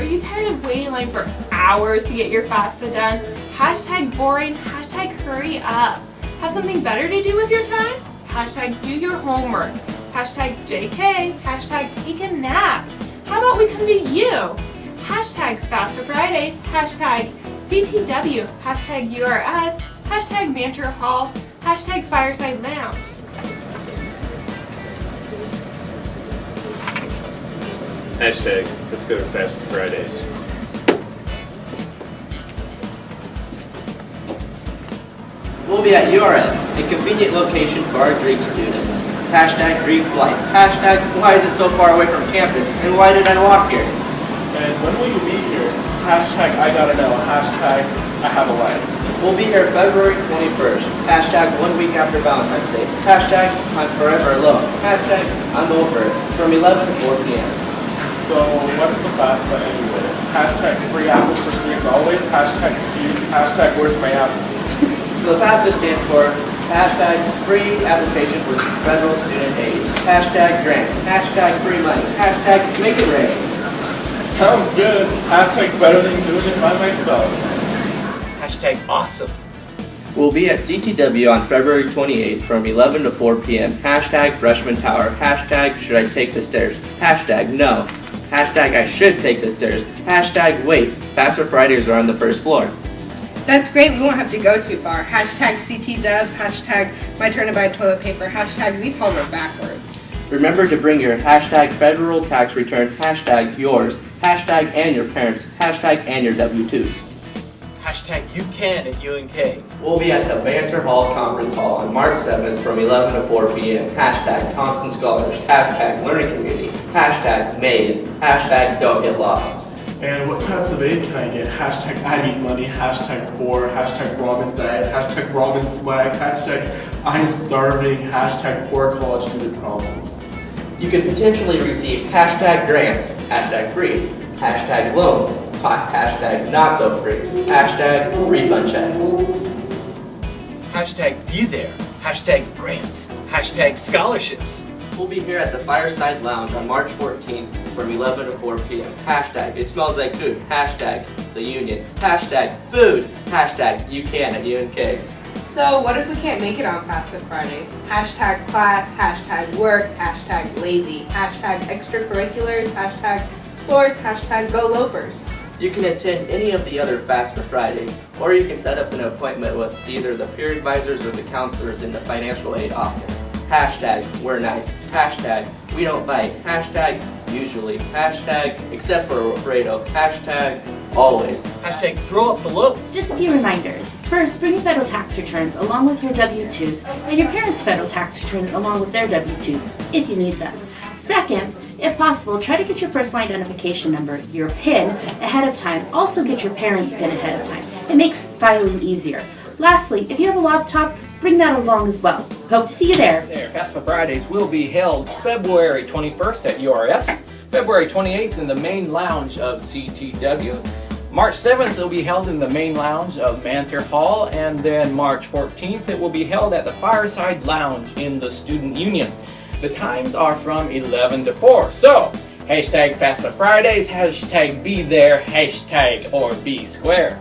you tired of waiting in line for hours to get your FAFSA done? Hashtag boring, hashtag hurry up. Have something better to do with your time? Hashtag do your homework. Hashtag JK, hashtag take a nap. How about we come to you? Hashtag FAFSA Fridays, hashtag CTW, hashtag URS, hashtag Banter Hall, hashtag Fireside Lounge. Hashtag let's go to FAFSA Fridays. We'll be at URS, a convenient location for our Greek students. Hashtag Greek flight. Hashtag why is it so far away from campus and why did I walk here? And when will you be here? Hashtag I gotta know. Hashtag I have a life. We'll be here February 21st. Hashtag 1 week after Valentine's Day. Hashtag I'm forever alone. Hashtag I'm over it from 11 to 4 p.m. So what is the FAFSA anyway? Hashtag free apples for students always. Hashtag confused. Hashtag where's my apple? So the FAFSA stands for hashtag free application for federal student aid. Hashtag grant. Hashtag free money. Hashtag make it rain. Sounds good. Hashtag better than doing it by myself. Hashtag awesome. We'll be at CTW on February 28th from 11 to 4 p.m. Hashtag freshman tower. Hashtag should I take the stairs. Hashtag no. Hashtag I should take the stairs. Hashtag wait. FAFSA Fridays are on the first floor. That's great, we won't have to go too far. Hashtag CT Dubs, hashtag my turn to buy toilet paper, hashtag these halls are backwards. Remember to bring your hashtag federal tax return, hashtag yours, hashtag and your parents, hashtag and your W-2s. Hashtag you can at UNK. We'll be at the Banter Hall Conference Hall on March 7th from 11 to 4 p.m. Hashtag Thompson Scholars, hashtag Learning Community, hashtag Maze, hashtag Don't Get Lost. And what types of aid can I get? Hashtag I need money, hashtag poor, hashtag ramen diet, hashtag ramen swag, hashtag I'm starving, hashtag poor college student problems. You can potentially receive hashtag grants, hashtag free, hashtag loans, hashtag not so free, hashtag refund checks. Hashtag be there. Hashtag grants. Hashtag scholarships. We'll be here at the Fireside Lounge on March 14th from 11 to 4 p.m. Hashtag it smells like food. Hashtag the union. Hashtag food. Hashtag you can at UNK. So what if we can't make it on FAFSA Fridays? Hashtag class, hashtag work, hashtag lazy, hashtag extracurriculars, hashtag sports, hashtag go Lopers. You can attend any of the other FAFSA Fridays, or you can set up an appointment with either the peer advisors or the counselors in the financial aid office. Hashtag we're nice. Hashtag we don't bite. Hashtag usually. Hashtag except for Fredo. Hashtag always. Hashtag throw up the loads. Just a few reminders. First, bring your federal tax returns along with your W-2s and your parents' federal tax returns along with their W-2s if you need them. Second, if possible, try to get your personal identification number, your PIN, ahead of time. Also get your parents' PIN ahead of time. It makes filing easier. Lastly, if you have a laptop, bring that along as well. Hope to see you there. FAFSA Fridays will be held February 21st at URS, February 28th in the main lounge of CTW, March 7th it will be held in the main lounge of Banter Hall, and then March 14th it will be held at the Fireside Lounge in the Student Union. The times are from 11 to 4. So, hashtag FAFSA Fridays, hashtag be there, hashtag or be square.